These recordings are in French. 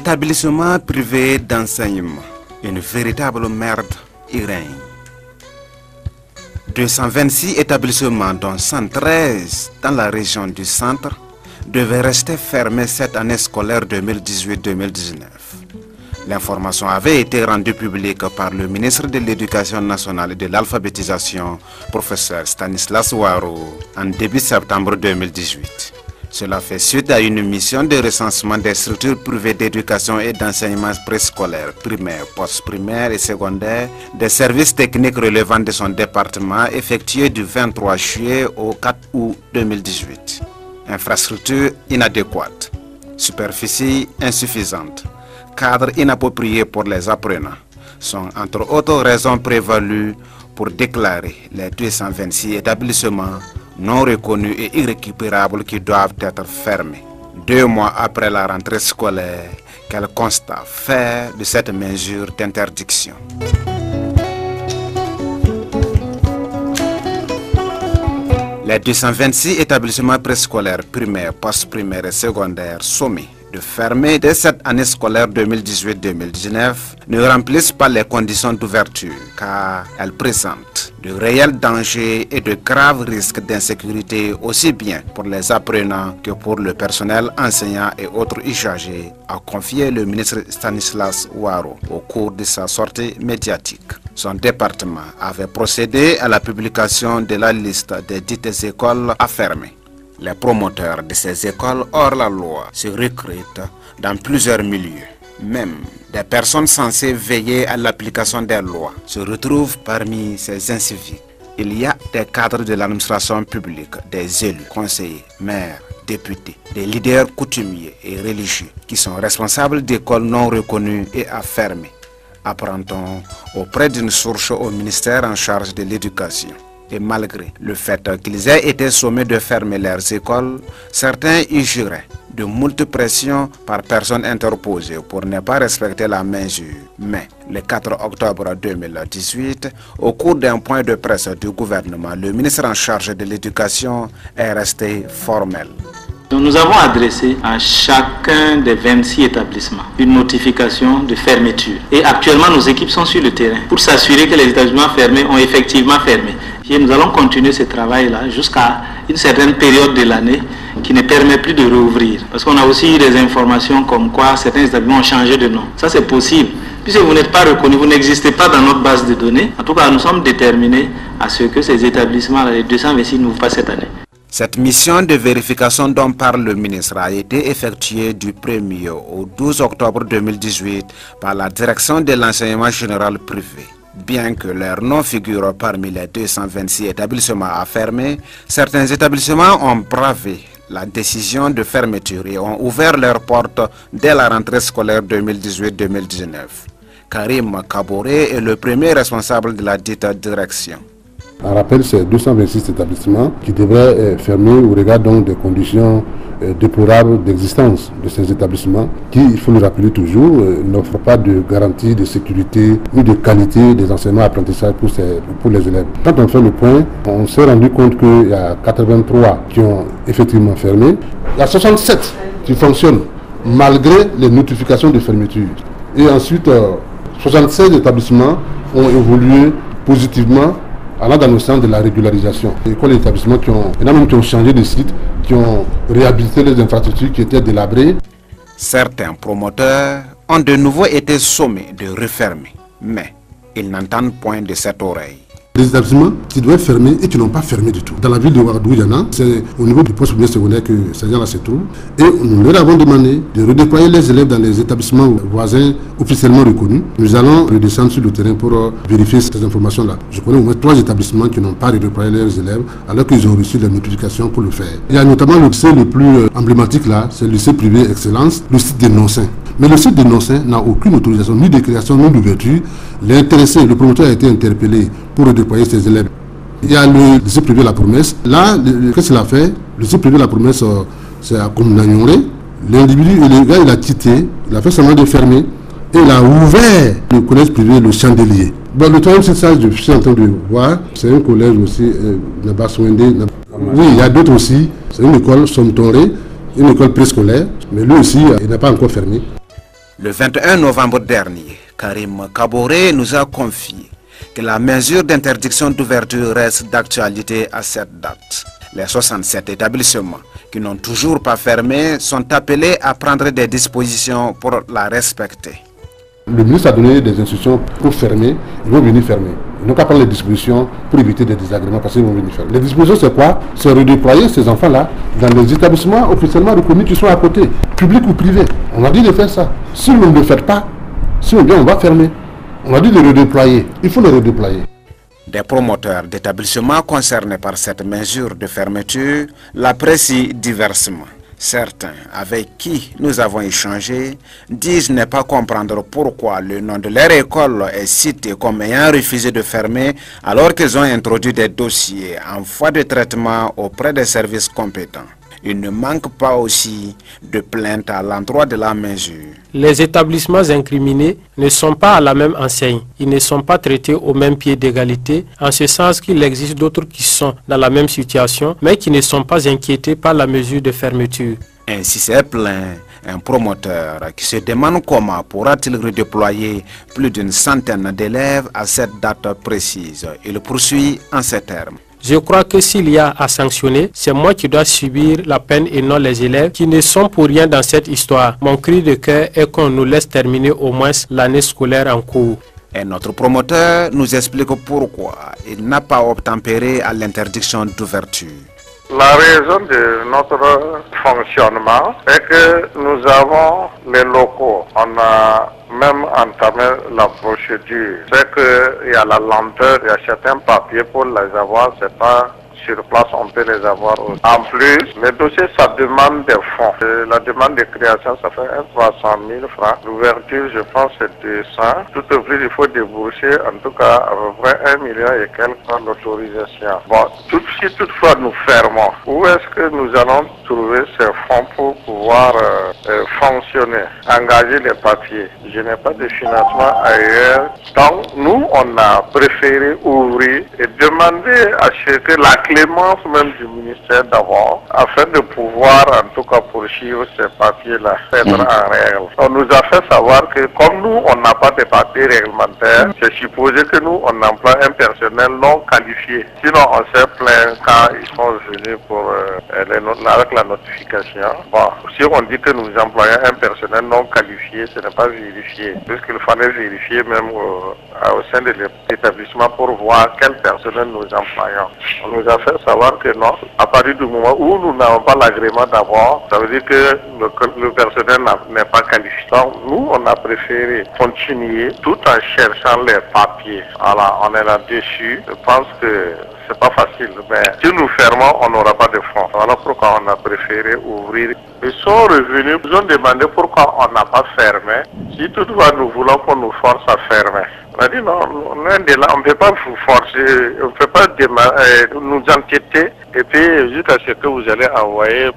établissements privés d'enseignement, une véritable merde y règne. 226 établissements, dont 113 dans la région du centre, devaient rester fermés cette année scolaire 2018-2019. L'information avait été rendue publique par le ministre de l'Éducation nationale et de l'alphabétisation, professeur Stanislas Waro, en début septembre 2018. Cela fait suite à une mission de recensement des structures privées d'éducation et d'enseignement préscolaire, primaire, post-primaire et secondaire, des services techniques relevant de son département effectué du 23 juillet au 4 août 2018. Infrastructure inadéquate, superficie insuffisante, cadre inapproprié pour les apprenants sont entre autres raisons prévalues pour déclarer les 226 établissements non reconnus et irrécupérables qui doivent être fermés. 2 mois après la rentrée scolaire, quel constat faire de cette mesure d'interdiction? Les 226 établissements préscolaires primaires, post-primaires et secondaires sommés de fermer dès cette année scolaire 2018-2019 ne remplissent pas les conditions d'ouverture car elles présentent de réels dangers et de graves risques d'insécurité aussi bien pour les apprenants que pour le personnel enseignant et autres usagers, a confié le ministre Stanislas Waro au cours de sa sortie médiatique. Son département avait procédé à la publication de la liste des dites écoles à fermer. Les promoteurs de ces écoles hors la loi se recrutent dans plusieurs milieux. Même des personnes censées veiller à l'application des lois se retrouvent parmi ces inciviques. Il y a des cadres de l'administration publique, des élus, conseillers, maires, députés, des leaders coutumiers et religieux qui sont responsables d'écoles non reconnues et à fermer, apprend-on auprès d'une source au ministère en charge de l'éducation. Et malgré le fait qu'ils aient été sommés de fermer leurs écoles, certains y juraient de moult pressions par personnes interposées pour ne pas respecter la mesure. Mais le 4 octobre 2018, au cours d'un point de presse du gouvernement, le ministre en charge de l'éducation est resté formel. Donc nous avons adressé à chacun des 26 établissements une notification de fermeture. Et actuellement, nos équipes sont sur le terrain pour s'assurer que les établissements fermés ont effectivement fermé. Et nous allons continuer ce travail-là jusqu'à une certaine période de l'année qui ne permet plus de rouvrir. Parce qu'on a aussi eu des informations comme quoi certains établissements ont changé de nom. Ça, c'est possible. Puisque vous n'êtes pas reconnu, vous n'existez pas dans notre base de données. En tout cas, nous sommes déterminés à ce que ces établissements, les 226, n'ouvrent pas cette année. Cette mission de vérification dont parle le ministre a été effectuée du 1er au 12 octobre 2018 par la direction de l'enseignement général privé. Bien que leur nom figure parmi les 226 établissements à fermer, certains établissements ont bravé la décision de fermeture et ont ouvert leurs portes dès la rentrée scolaire 2018-2019. Karim Kaboré est le premier responsable de la dite direction. On rappelle ces 226 établissements qui devraient fermer au regard donc des conditions déplorables d'existence de ces établissements qui, il faut le rappeler toujours, n'offrent pas de garantie de sécurité ni de qualité des enseignements et apprentissages pour les élèves. Quand on fait le point, on s'est rendu compte qu'il y a 83 qui ont effectivement fermé. Il y a 67 qui fonctionnent malgré les notifications de fermeture. Et ensuite, 76 établissements ont évolué positivement allant dans le sens de la régularisation. Les écoles et établissements qui ont changé de site, qui ont réhabilité les infrastructures qui étaient délabrées. Certains promoteurs ont de nouveau été sommés de refermer, mais ils n'entendent point de cette oreille. Des établissements qui doivent fermer et qui n'ont pas fermé du tout. Dans la ville de Ouagadougou, il y en a, c'est au niveau du poste primaire secondaire que ces gens-là se trouvent. Et nous leur avons demandé de redéployer les élèves dans les établissements voisins officiellement reconnus. Nous allons redescendre sur le terrain pour vérifier ces informations-là. Je connais au moins 3 établissements qui n'ont pas redéployé leurs élèves alors qu'ils ont reçu la notification pour le faire. Il y a notamment le lycée le plus emblématique là, c'est le lycée privé Excellence, le site des Nonsin. Mais le site de Nonsin n'a aucune autorisation, ni de création, ni d'ouverture. L'intéressé, le promoteur a été interpellé pour redéployer ses élèves. Il y a le lycée privé La Promesse. Là, qu'est-ce qu'il a fait? Le lycée privé La Promesse, c'est à Koumnagnoré. L'individu, le gars, il a quitté, il a fait seulement de fermer, et il a ouvert le collège privé Le Chandelier. Bon, le troisième site, je suis en train de voir, c'est un collège aussi, Nabaswende. Oui, il y a d'autres aussi. C'est une école Somtoré, une école préscolaire, mais lui aussi, il n'a pas encore fermé. Le 21 novembre dernier, Karim Kaboré nous a confié que la mesure d'interdiction d'ouverture reste d'actualité à cette date. Les 67 établissements qui n'ont toujours pas fermé sont appelés à prendre des dispositions pour la respecter. Le ministre a donné des instructions pour fermer, ils vont venir fermer. Ils n'ont qu'à prendre les dispositions pour éviter des désagréments parce qu'ils vont venir fermer. Les dispositions, c'est quoi? C'est redéployer ces enfants-là dans les établissements officiellement reconnus qui sont à côté, publics ou privés. On a dit de faire ça. Si vous ne le faites pas, si on vient, on va fermer. On a dit de redéployer. Il faut le redéployer. Des promoteurs d'établissements concernés par cette mesure de fermeture l'apprécient diversement. Certains avec qui nous avons échangé disent ne pas comprendre pourquoi le nom de leur école est cité comme ayant refusé de fermer alors qu'ils ont introduit des dossiers en voie de traitement auprès des services compétents. Il ne manque pas aussi de plaintes à l'endroit de la mesure. Les établissements incriminés ne sont pas à la même enseigne. Ils ne sont pas traités au même pied d'égalité, en ce sens qu'il existe d'autres qui sont dans la même situation, mais qui ne sont pas inquiétés par la mesure de fermeture. Ainsi s'est plaint un promoteur qui se demande comment pourra-t-il redéployer plus d'une centaine d'élèves à cette date précise. Il poursuit en ces termes. Je crois que s'il y a à sanctionner, c'est moi qui dois subir la peine et non les élèves qui ne sont pour rien dans cette histoire. Mon cri de cœur est qu'on nous laisse terminer au moins l'année scolaire en cours. Et notre promoteur nous explique pourquoi il n'a pas obtempéré à l'interdiction d'ouverture. La raison de notre fonctionnement est que nous avons les locaux. On a même entamé la procédure. C'est qu'il y a la lenteur, il y a certains papiers pour les avoir, c'est pas sur place, on peut les avoir aussi. En plus, les dossiers, ça demande des fonds. La demande de création, ça fait 300 000 francs. L'ouverture, je pense, c'est 200. Tout au plus, il faut débourser, en tout cas, à peu près 1 million et quelques d'autorisation. Bon, si toutefois nous fermons, où est-ce que nous allons trouver ces fonds pour pouvoir fonctionner, engager les papiers? Je n'ai pas de financement ailleurs. Donc, nous, on a préféré ouvrir et demander à ce que la clémence même du ministère d'abord, afin de pouvoir en tout cas poursuivre ces papiers-là, être en règle. On nous a fait savoir que comme nous, on n'a pas de papiers réglementaires, c'est supposé que nous, on emploie un personnel non qualifié. Sinon, on s'est plaint quand ils sont venus pour avec la notification. Bon, si on dit que nous employons un personnel non qualifié, ce n'est pas vérifié, puisqu'il fallait vérifier même au sein de l'établissement pour voir quel personnel nous employons. On nous a fait savoir que non, à partir du moment où nous n'avons pas l'agrément d'abord, ça veut dire que le personnel n'est pas qualifié. Donc nous, on a préféré continuer tout en cherchant les papiers. Voilà, on est là-dessus. Je pense que c'est pas facile, mais si nous fermons, on n'aura pas de fonds. Voilà pourquoi on a préféré ouvrir. Ils sont revenus, ils ont demandé pourquoi on n'a pas fermé. Si toutefois nous voulons qu'on nous force à fermer. On a dit non, on ne peut pas vous forcer, on ne peut pas nous enquêter et puis jusqu'à ce que vous allez envoyer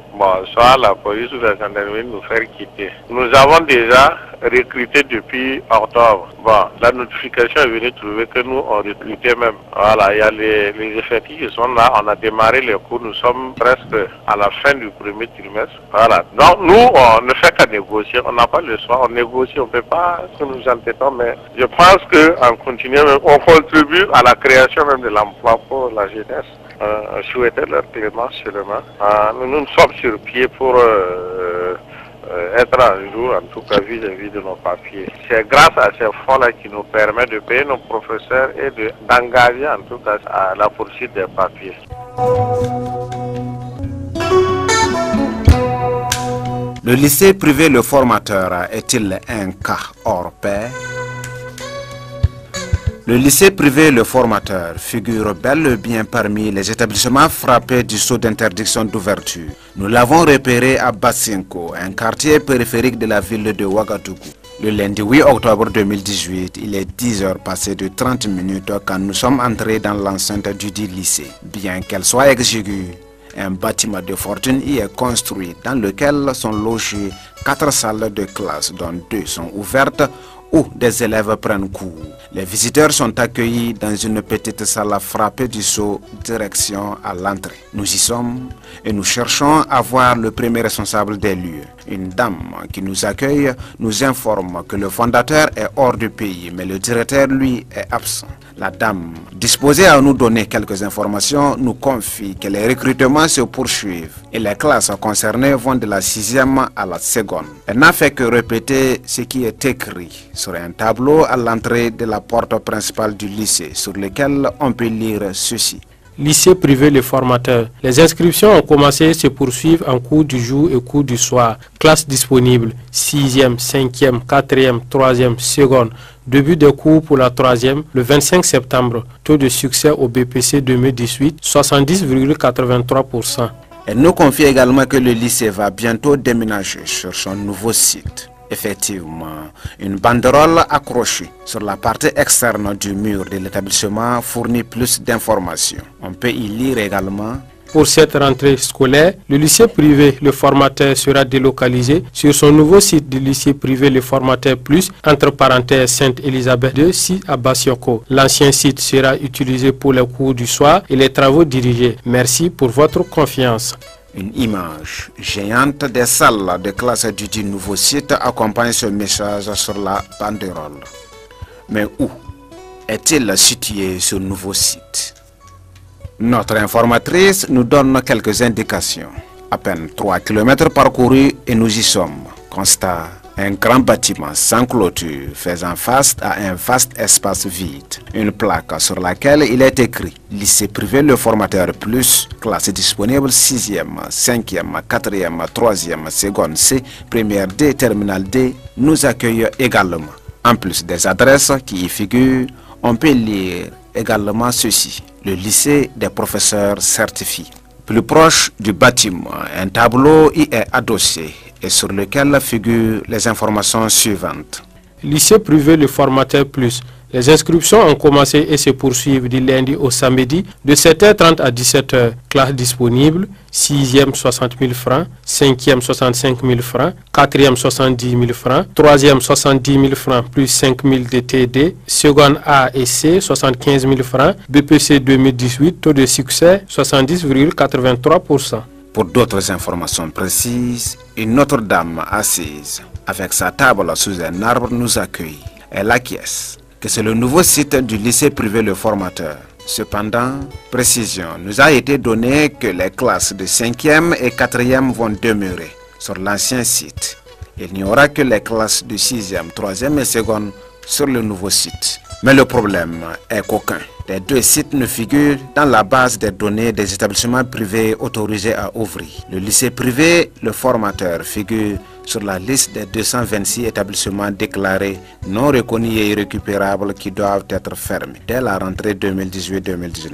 soit la police ou la gendarmerie nous faire quitter. Nous avons déjà recruté depuis octobre. Bon, la notification est venue trouver que nous on recrutait même. Voilà, il y a les effectifs qui sont là, on a démarré les cours, nous sommes presque à la fin du premier trimestre. Voilà. Donc nous, on ne fait qu'à négocier, on n'a pas le choix, on négocie, on ne peut pas que nous entêtons, mais je pense qu'en continuant, on contribue à la création même de l'emploi pour la jeunesse. Je souhaitais leur clémence seulement. Nous sommes sur pied pour être à jour, en tout cas vis-à-vis de nos papiers. C'est grâce à ces fonds-là qui nous permet de payer nos professeurs et d'engager en tout cas à la poursuite des papiers. Le lycée privé Le Formateur est-il un cas hors pair? Le lycée privé Le Formateur figure bel et bien parmi les établissements frappés du sceau d'interdiction d'ouverture. Nous l'avons repéré à Bassinko, un quartier périphérique de la ville de Ouagadougou. Le lundi 8 octobre 2018, il est 10 heures passées de 30 minutes quand nous sommes entrés dans l'enceinte du dit lycée. Bien qu'elle soit exiguë, un bâtiment de fortune y est construit dans lequel sont logées 4 salles de classe dont 2 sont ouvertes où des élèves prennent cours. Les visiteurs sont accueillis dans une petite salle frappée du sceau direction à l'entrée. Nous y sommes et nous cherchons à voir le premier responsable des lieux. Une dame qui nous accueille nous informe que le fondateur est hors du pays, mais le directeur, lui, est absent. La dame, disposée à nous donner quelques informations, nous confie que les recrutements se poursuivent et les classes concernées vont de la 6e à la 2e. Elle n'a fait que répéter ce qui est écrit sur un tableau à l'entrée de la porte principale du lycée, sur lequel on peut lire ceci. Lycée privé Le Formateur. Les inscriptions ont commencé et se poursuivent en cours du jour et cours du soir. Classes disponibles 6e, 5e, 4e, 3e, 2e. Début des cours pour la 3e le 25 septembre. Taux de succès au BPC 2018, 70,83%. Elle nous confie également que le lycée va bientôt déménager sur son nouveau site. Effectivement, une banderole accrochée sur la partie externe du mur de l'établissement fournit plus d'informations. On peut y lire également: pour cette rentrée scolaire, le lycée privé Le Formateur sera délocalisé sur son nouveau site du lycée privé Le Formateur Plus, entre parenthèses Sainte-Élisabeth II, site à Basioko. L'ancien site sera utilisé pour les cours du soir et les travaux dirigés. Merci pour votre confiance. Une image géante des salles de classe du nouveau site accompagne ce message sur la banderole. Mais où est-il situé ce nouveau site? Notre informatrice nous donne quelques indications. À peine 3 km parcourus et nous y sommes. Constat: un grand bâtiment sans clôture faisant face à un vaste espace vide. Une plaque sur laquelle il est écrit lycée privé Le Formateur Plus, classe disponible 6e, 5e, 4e, 3e, seconde C, première D, terminale D, nous accueille également. En plus des adresses qui y figurent, on peut lire également ceci: le lycée des professeurs certifiés. Plus proche du bâtiment, un tableau y est adossé et sur lequel figurent les informations suivantes. Lycée privé Le Formateur Plus. Les inscriptions ont commencé et se poursuivent du lundi au samedi de 7h30 à 17h. Classe disponible, 6e 60 000 francs, 5e 65 000 francs, 4e 70 000 francs, 3e 70 000 francs plus 5 000 de TD, seconde A et C 75 000 francs, BPC 2018, taux de succès 70,83%. Pour d'autres informations précises, une autre dame assise avec sa table sous un arbre nous accueille. Elle acquiesce que c'est le nouveau site du lycée privé Le Formateur. Cependant, précision nous a été donnée que les classes de 5e et 4e vont demeurer sur l'ancien site. Il n'y aura que les classes de 6e, 3e et 2e sur le nouveau site. Mais le problème est qu'aucun des deux sites ne figure dans la base des données des établissements privés autorisés à ouvrir. Le lycée privé Le Formateur figure sur la liste des 226 établissements déclarés non reconnus et irrécupérables qui doivent être fermés dès la rentrée 2018-2019.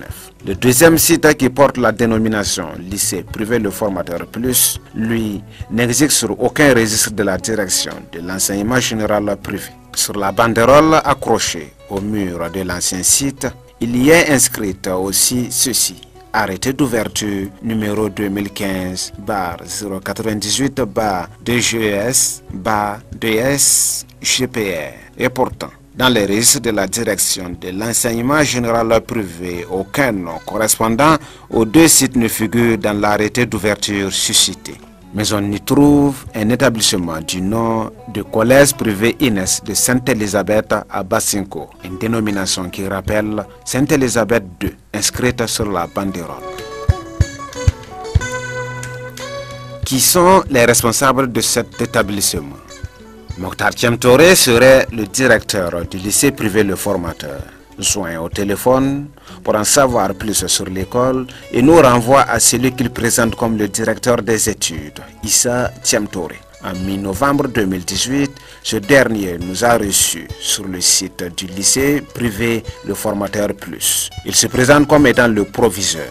Le deuxième site, qui porte la dénomination lycée privé Le Formateur Plus, lui, n'existe sur aucun registre de la direction de l'enseignement général privé. Sur la banderole accrochée au mur de l'ancien site, il y est inscrite aussi ceci: arrêté d'ouverture numéro 2015-2GES-2S-GPR. Et pourtant, dans les registres de la direction de l'enseignement général privé, aucun nom correspondant aux deux sites ne figure dans l'arrêté d'ouverture suscité. Mais on y trouve un établissement du nom de collège privé Inès de Sainte-Élisabeth à Basinko, une dénomination qui rappelle Sainte-Élisabeth II, inscrite sur la banderole. Qui sont les responsables de cet établissement? Mokhtar Thiam-Touré serait le directeur du lycée privé Le Formateur. Joint au téléphone pour en savoir plus sur l'école et nous renvoie à celui qu'il présente comme le directeur des études, Issa Thiam-Touré. En mi-novembre 2018, ce dernier nous a reçus sur le site du lycée privé Le Formateur Plus. Il se présente comme étant le proviseur.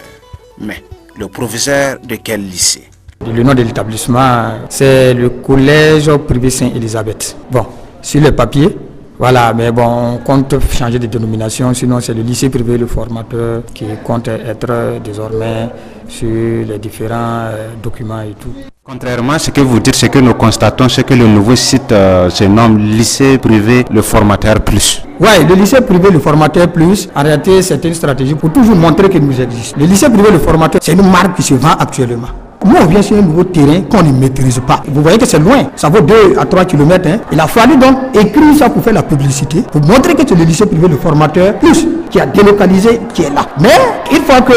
Mais le proviseur de quel lycée? Le nom de l'établissement, c'est le collège privé Sainte-Élisabeth. Bon, sur le papier, voilà, mais bon, on compte changer de dénomination, sinon c'est le lycée privé Le Formateur qui compte être désormais sur les différents documents et tout. Contrairement à ce que vous dites, ce que nous constatons, c'est que le nouveau site se nomme lycée privé le formateur plus. Oui, le lycée privé le formateur plus, en réalité c'est une stratégie pour toujours montrer qu'il nous existe. Le lycée privé le formateur, c'est une marque qui se vend actuellement. Nous, on vient sur un nouveau terrain qu'on ne maîtrise pas. Vous voyez que c'est loin, ça vaut 2 à 3 km. Il a fallu donc écrire ça pour faire la publicité, pour montrer que c'est le lycée privé le formateur plus, qui a délocalisé, qui est là. Mais une fois que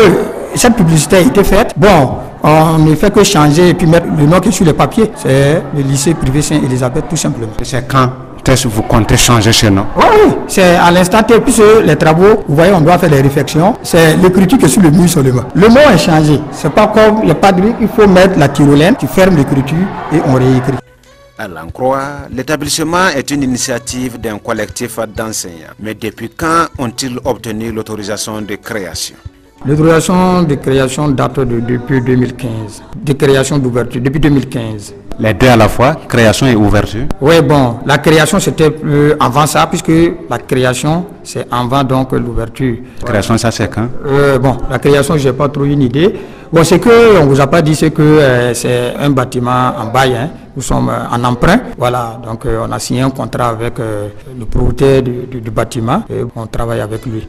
cette publicité a été faite, bon, on ne fait que changer et puis mettre le nom qui est sur les papiers. C'est le lycée privé Saint-Élisabeth tout simplement. C'est quand est-ce que vous comptez changer chez nous? Oui, c'est à l'instant T, puisque les travaux, vous voyez, on doit faire des réflexions. C'est l'écriture qui est sur le mur seulement. Le mot est changé. C'est pas comme, il n'y a pas de truc, il faut mettre la tyrolienne, tu fermes l'écriture et on réécrit. À l'en croire, l'établissement est une initiative d'un collectif d'enseignants. Mais depuis quand ont-ils obtenu l'autorisation de création? L'autorisation de création date depuis 2015. De création d'ouverture, depuis 2015. Les deux à la fois, création et ouverture? Oui, bon, la création c'était avant ça, puisque la création c'est avant donc l'ouverture. La création, ça c'est quand? Bon, la création, je n'ai pas trop une idée. Bon, c'est que, on ne vous a pas dit, c'est que c'est un bâtiment en bail, hein. Nous sommes en emprunt. Voilà, donc on a signé un contrat avec le propriétaire du bâtiment et on travaille avec lui.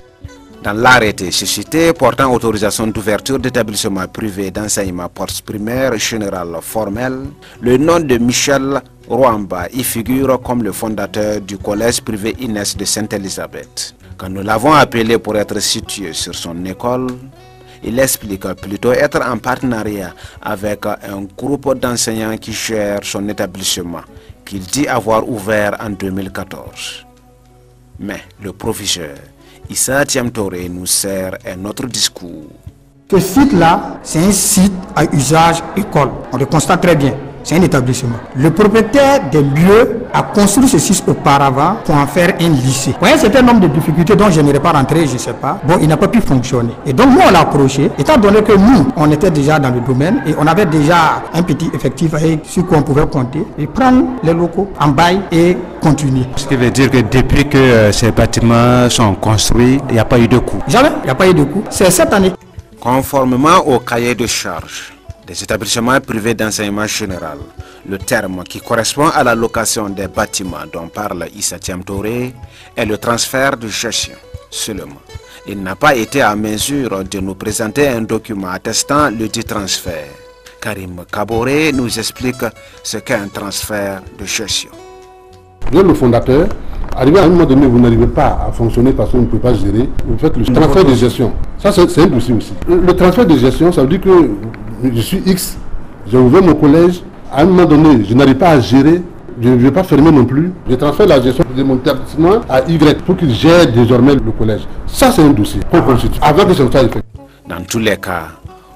Dans l'arrêté suscité portant autorisation d'ouverture d'établissements privés d'enseignement postprimaire général formel, le nom de Michel Roamba y figure comme le fondateur du collège privé Inès de Sainte-Élisabeth. Quand nous l'avons appelé pour être situé sur son école, il explique plutôt être en partenariat avec un groupe d'enseignants qui gère son établissement, qu'il dit avoir ouvert en 2014. Mais le proviseur Issa Thiam-Touré nous sert un autre discours. Ce site-là, c'est un site à usage école. On le constate très bien. C'est un établissement. Le propriétaire des lieux a construit ce site auparavant pour en faire un lycée. Vous voyez, c'est un nombre de difficultés dont je n'aurais pas rentré, je ne sais pas. Bon, il n'a pas pu fonctionner. Et donc, nous, on l'a approché, étant donné que nous, on était déjà dans le domaine et on avait déjà un petit effectif sur quoi on pouvait compter et prendre les locaux en bail et continuer. Ce qui veut dire que depuis que ces bâtiments sont construits, il n'y a pas eu de coût. Jamais, il n'y a pas eu de coût. C'est cette année. Conformément au cahier de charges des établissements privés d'enseignement général, le terme qui correspond à la location des bâtiments dont parle Issa Thiam-Touré est le transfert de gestion seulement. Il n'a pas été à mesure de nous présenter un document attestant le dit transfert. Karim Kaboré nous explique ce qu'est un transfert de gestion. Vous êtes le fondateur, arrivé à un moment donné, vous n'arrivez pas à fonctionner parce que vous ne pouvez pas gérer, vous faites le transfert de gestion. Ça, c'est un dossier aussi. Le transfert de gestion, ça veut dire que je suis X, j'ai ouvert mon collège, à un moment donné, je n'arrive pas à gérer, je ne vais pas fermer non plus. Je transfère la gestion de mon établissement à Y pour qu'il gère désormais le collège. Ça, c'est un dossier qu'on constitue avant que ce soit effectué. Dans tous les cas,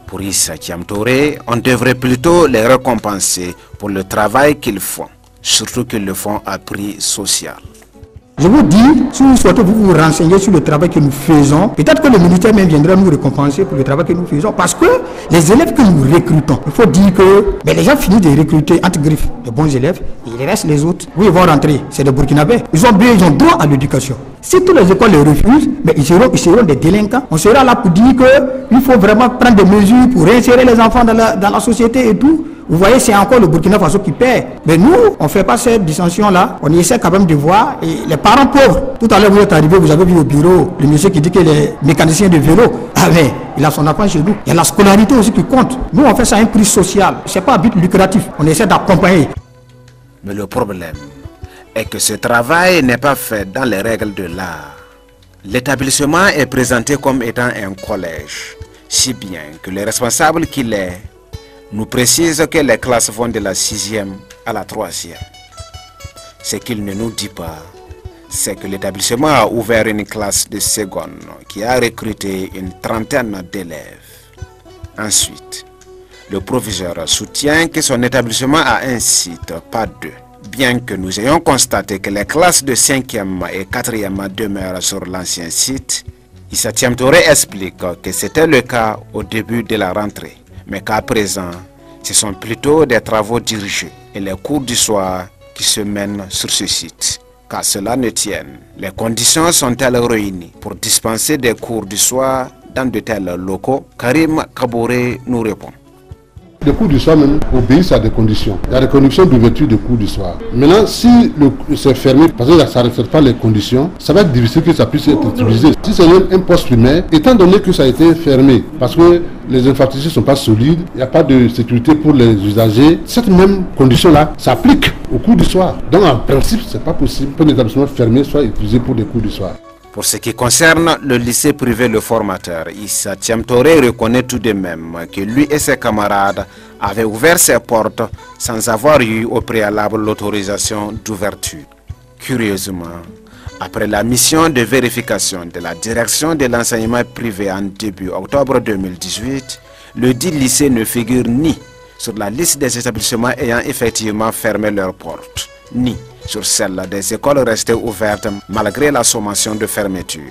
pour Issa Thiam-Touré, on devrait plutôt les récompenser pour le travail qu'ils font, surtout qu'ils le font à prix social. Je vous dis, si vous souhaitez vous renseigner sur le travail que nous faisons, peut-être que le militaire même viendra nous récompenser pour le travail que nous faisons, parce que les élèves que nous recrutons, il faut dire que les gens finissent de recruter entre griffes les bons élèves, et il reste les autres. Oui, ils vont rentrer, c'est des Burkinabés. Ils ont droit à l'éducation. Si toutes les écoles les refusent, ils seront des délinquants. On sera là pour dire qu'il faut vraiment prendre des mesures pour réinsérer les enfants dans la société et tout. Vous voyez, c'est encore le Burkina Faso qui perd. Mais nous, on ne fait pas cette dissension-là. On essaie quand même de voir. Et les parents pauvres, tout à l'heure vous êtes arrivé, vous avez vu au bureau le monsieur qui dit que les mécaniciens de vélo, ah mais il a son enfant chez nous. Il y a la scolarité aussi qui compte. Nous, on fait ça à un prix social. Ce n'est pas à but lucratif. On essaie d'accompagner. Mais le problème est que ce travail n'est pas fait dans les règles de l'art. L'établissement est présenté comme étant un collège, si bien que les responsables qu'il est nous précise que les classes vont de la 6e à la 3e. Ce qu'il ne nous dit pas, c'est que l'établissement a ouvert une classe de seconde qui a recruté une trentaine d'élèves. Ensuite, le proviseur soutient que son établissement a un site, pas deux. Bien que nous ayons constaté que les classes de 5e et 4e demeurent sur l'ancien site, Issa Thiam-Touré explique que c'était le cas au début de la rentrée, mais qu'à présent, ce sont plutôt des travaux dirigés et les cours du soir qui se mènent sur ce site. Qu'à cela ne tienne, les conditions sont-elles réunies pour dispenser des cours du soir dans de tels locaux? Karim Kaboré nous répond. Les cours du soir même obéissent à des conditions. Il y a des conditions d'ouverture des cours du soir. Maintenant, si c'est fermé, parce que ça ne respecte pas les conditions, ça va être difficile que ça puisse être utilisé. Si c'est un poste primaire, étant donné que ça a été fermé, parce que les infrastructures ne sont pas solides, il n'y a pas de sécurité pour les usagers, cette même condition-là s'applique au cours du soir. Donc en principe, ce n'est pas possible qu'un établissement fermé soit utilisé pour des cours du soir. Pour ce qui concerne le lycée privé Le Formateur, Issa Thiam-Touré reconnaît tout de même que lui et ses camarades avaient ouvert ses portes sans avoir eu au préalable l'autorisation d'ouverture. Curieusement, après la mission de vérification de la direction de l'enseignement privé en début octobre 2018, le dit lycée ne figure ni sur la liste des établissements ayant effectivement fermé leurs portes, ni sur celle des écoles restées ouvertes malgré la sommation de fermeture.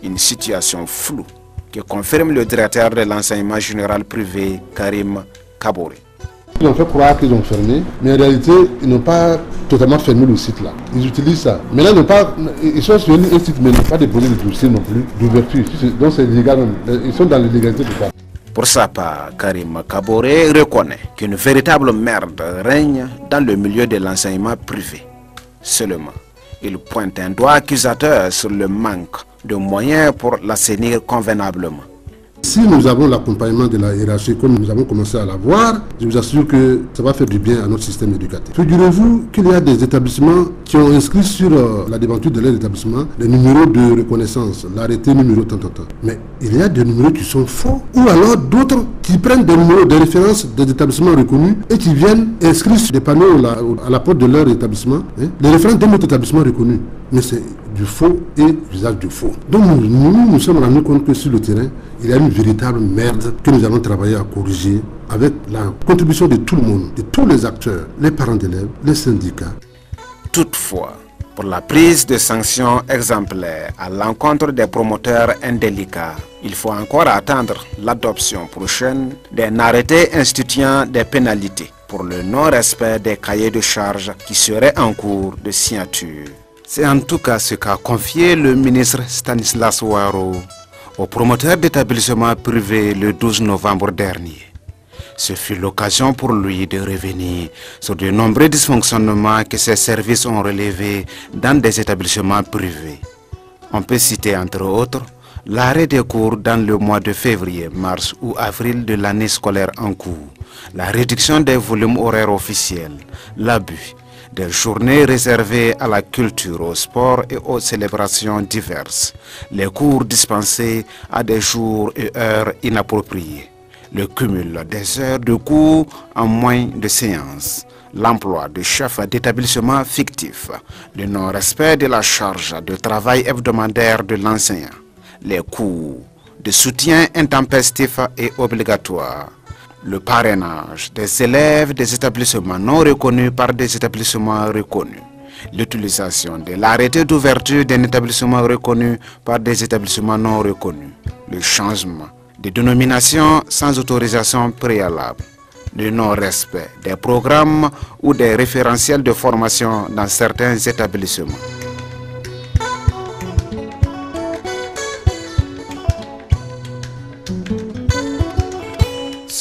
Une situation floue que confirme le directeur de l'enseignement général privé, Karim Kaboré. Ils ont fait croire qu'ils ont fermé, mais en réalité, ils n'ont pas totalement fermé le site là. Ils utilisent ça. Mais là, ils sont sur un site, mais ils n'ont pas déposé de dossier non plus d'ouverture. Donc c'est illégal. Ils sont dans l'illégalité de ça. Pour sa part, Karim Kaboré reconnaît qu'une véritable merde règne dans le milieu de l'enseignement privé. Seulement, il pointe un doigt accusateur sur le manque de moyens pour l'assainir convenablement. Si nous avons l'accompagnement de la hiérarchie comme nous avons commencé à l'avoir, je vous assure que ça va faire du bien à notre système éducatif. Figurez-vous qu'il y a des établissements qui ont inscrit sur la devanture de leur établissement les numéros de reconnaissance, l'arrêté numéro tant. Mais il y a des numéros qui sont faux, ou alors d'autres qui prennent des numéros de référence des établissements reconnus et qui viennent inscrire sur des panneaux à la porte de leur établissement, les références d'un autre établissement reconnu. Mais c'est du faux et l'usage du faux. Donc nous sommes rendus compte que sur le terrain, il y a une véritable merde que nous allons travailler à corriger avec la contribution de tout le monde, de tous les acteurs, les parents d'élèves, les syndicats. Toutefois, pour la prise de sanctions exemplaires à l'encontre des promoteurs indélicats, il faut encore attendre l'adoption prochaine d'un arrêté instituant des pénalités pour le non-respect des cahiers de charges qui seraient en cours de signature. C'est en tout cas ce qu'a confié le ministre Stanislas Ouaro au promoteur d'établissements privés le 12 novembre dernier. Ce fut l'occasion pour lui de revenir sur de nombreux dysfonctionnements que ses services ont relevés dans des établissements privés. On peut citer entre autres l'arrêt des cours dans le mois de février, mars ou avril de l'année scolaire en cours, la réduction des volumes horaires officiels, l'abus des journées réservées à la culture, au sport et aux célébrations diverses, les cours dispensés à des jours et heures inappropriés, le cumul des heures de cours en moins de séances, l'emploi de chefs d'établissement fictifs, le non-respect de la charge de travail hebdomadaire de l'enseignant, les cours de soutien intempestif et obligatoire, le parrainage des élèves des établissements non reconnus par des établissements reconnus, l'utilisation de l'arrêté d'ouverture d'un établissement reconnu par des établissements non reconnus, le changement de dénomination sans autorisation préalable, le non-respect des programmes ou des référentiels de formation dans certains établissements.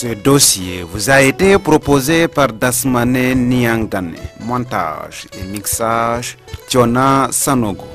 Ce dossier vous a été proposé par Dasmane Niangane, montage et mixage Tiona Sanogo.